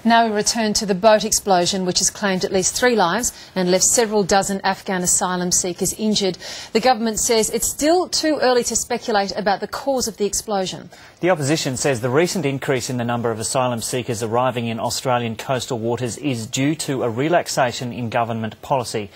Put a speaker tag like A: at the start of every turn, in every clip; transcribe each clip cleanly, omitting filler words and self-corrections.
A: Now we return to the boat explosion, which has claimed at least 3 lives and left several dozen Afghan asylum seekers injured. The government says it's still too early to speculate about the cause of the explosion.
B: The opposition says the recent increase in the number of asylum seekers arriving in Australian coastal waters is due to a relaxation in government policy.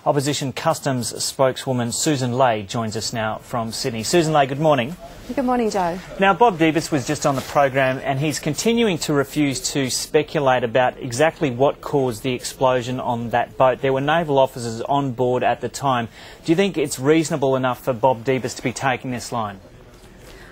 B: Opposition Customs spokeswoman Susan Ley joins us now from Sydney. Susan Ley, good morning.
C: Good morning, Joe.
B: Now, Bob Debus was just on the program and he's continuing to refuse to speculate about exactly what caused the explosion on that boat. There were naval officers on board at the time. Do you think it's reasonable enough for Bob Debus to be taking this line?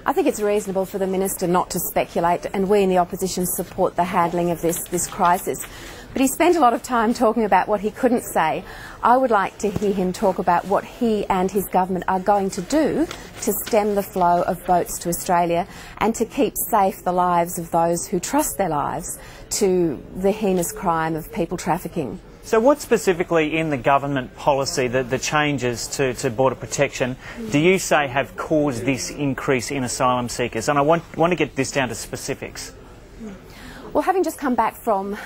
C: I think it's reasonable for the Minister not to speculate, and we in the opposition support the handling of this crisis. But he spent a lot of time talking about what he couldn't say. I would like to hear him talk about what he and his government are going to do to stem the flow of boats to Australia and to keep safe the lives of those who trust their lives to the heinous crime of people trafficking.
B: So what specifically in the government policy, the changes to border protection, do you say have caused this increase in asylum seekers? And I want to get this down to specifics.
C: Well, having just come back from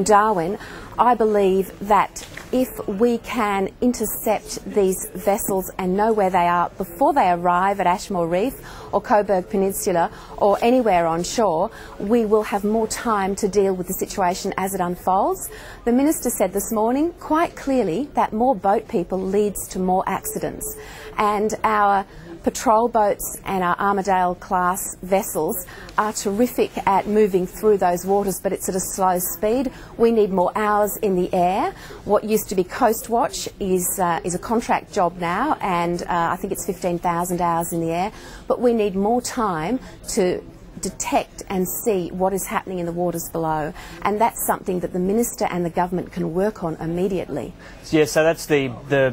C: Darwin, I believe that if we can intercept these vessels and know where they are before they arrive at Ashmore Reef or Coburg Peninsula or anywhere on shore, we will have more time to deal with the situation as it unfolds. The Minister said this morning quite clearly that more boat people leads to more accidents, and our patrol boats and our Armidale class vessels are terrific at moving through those waters, but it's at a slow speed. We need more hours in the air. What used to be Coast Watch is a contract job now, and I think it's 15,000 hours in the air, but we need more time to detect and see what is happening in the waters below, and that's something that the Minister and the government can work on immediately.
B: Yeah, so that's the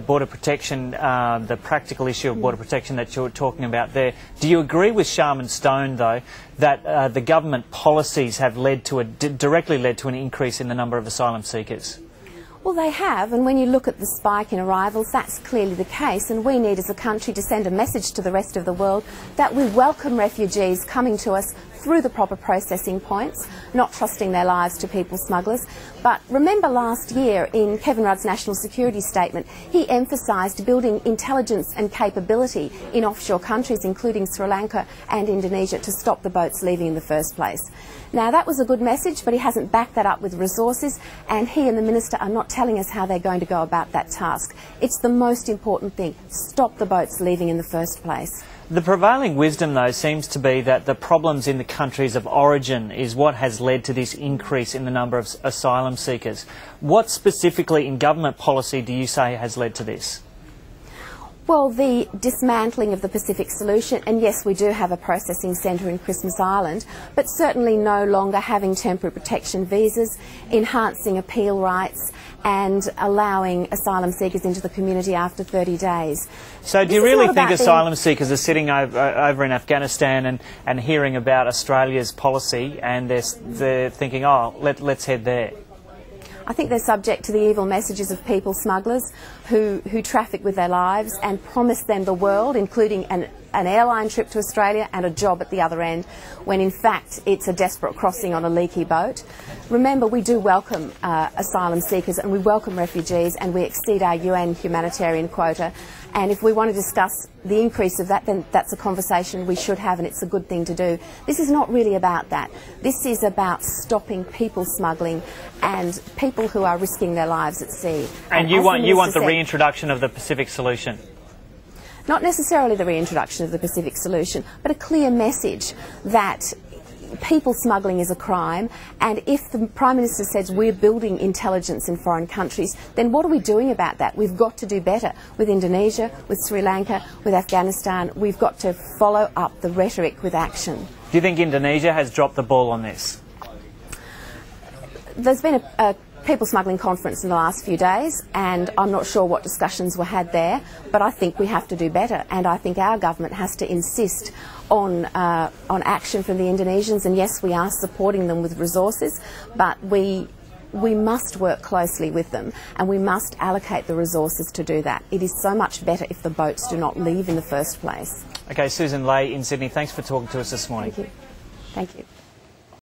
B: border protection, the practical issue of border protection that you're talking about there. Do you agree with Sharman Stone, though, that the government policies have led to directly led to an increase in the number of asylum seekers?
C: Well, they have, and when you look at the spike in arrivals, that's clearly the case, and we need as a country to send a message to the rest of the world that we welcome refugees coming to us through the proper processing points, not trusting their lives to people smugglers. But remember last year in Kevin Rudd's National Security Statement, he emphasised building intelligence and capability in offshore countries, including Sri Lanka and Indonesia, to stop the boats leaving in the first place. Now, that was a good message, but he hasn't backed that up with resources, and he and the Minister are not telling us how they're going to go about that task. It's the most important thing: stop the boats leaving in the first place.
B: The prevailing wisdom, though, seems to be that the problems in the countries of origin is what has led to this increase in the number of asylum seekers. What specifically in government policy do you say has led to this?
C: Well, the dismantling of the Pacific Solution, and yes, we do have a processing centre in Christmas Island, but certainly no longer having temporary protection visas, enhancing appeal rights and allowing asylum seekers into the community after 30 days.
B: So do you really think asylum seekers are sitting over in Afghanistan and hearing about Australia's policy and they're thinking, oh, let's head there?
C: I think they're subject to the evil messages of people smugglers who traffic with their lives and promise them the world, including an airline trip to Australia and a job at the other end, when in fact it's a desperate crossing on a leaky boat. Remember, we do welcome asylum seekers and we welcome refugees, and we exceed our UN humanitarian quota. And if we want to discuss the increase of that, then that's a conversation we should have, and it's a good thing to do. This is not really about that. This is about stopping people smuggling and people who are risking their lives at sea.
B: And you want the reintroduction of the Pacific Solution?
C: Not necessarily the reintroduction of the Pacific Solution, but a clear message that people smuggling is a crime, and if the Prime Minister says we're building intelligence in foreign countries, then what are we doing about that? We've got to do better with Indonesia, with Sri Lanka, with Afghanistan. We've got to follow up the rhetoric with action.
B: Do you think Indonesia has dropped the ball on this?
C: There's been a people smuggling conference in the last few days, and I'm not sure what discussions were had there, but I think we have to do better, and I think our government has to insist on action from the Indonesians. And yes, we are supporting them with resources, but we must work closely with them, and we must allocate the resources to do that. It is so much better if the boats do not leave in the first place.
B: Okay, Susan Ley in Sydney, thanks for talking to us this morning.
C: Thank you. Thank you.